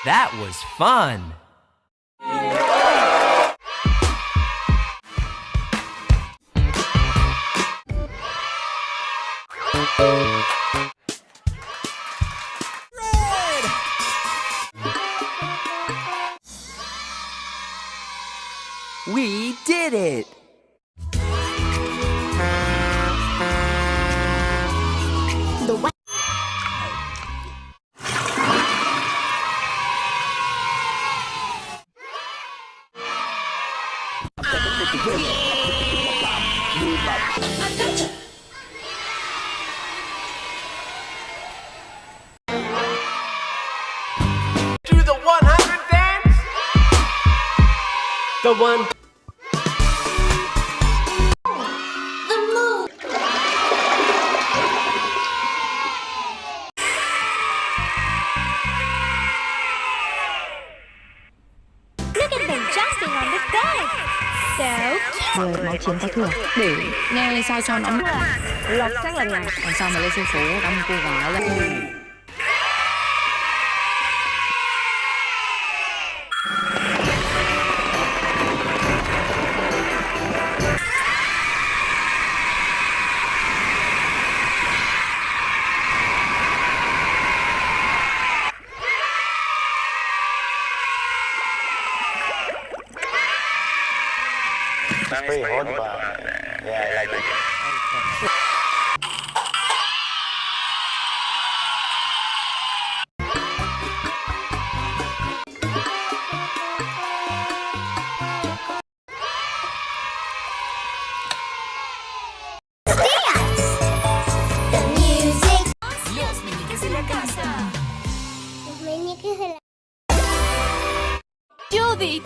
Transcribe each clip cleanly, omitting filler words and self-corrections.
That was fun. We did it! Do the 100 dance? The one. Look at them jumping on the bed. So cute. Người máu chiến có thừa để nghe sao cho nó Lộc rất là ngọt. làm sao mà lên sân khấu đóng một cô gái là Pretty hot, but yeah, I like it. The music. Los meñiques en la casa. Los meñiques de la... Judith.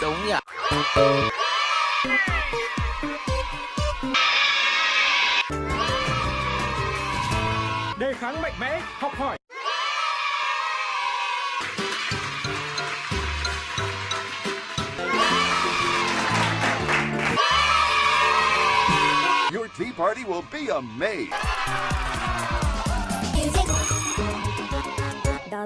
Đúng nhỉ? Đề kháng mạnh mẽ, học hỏi. Your tea party will be amazed. The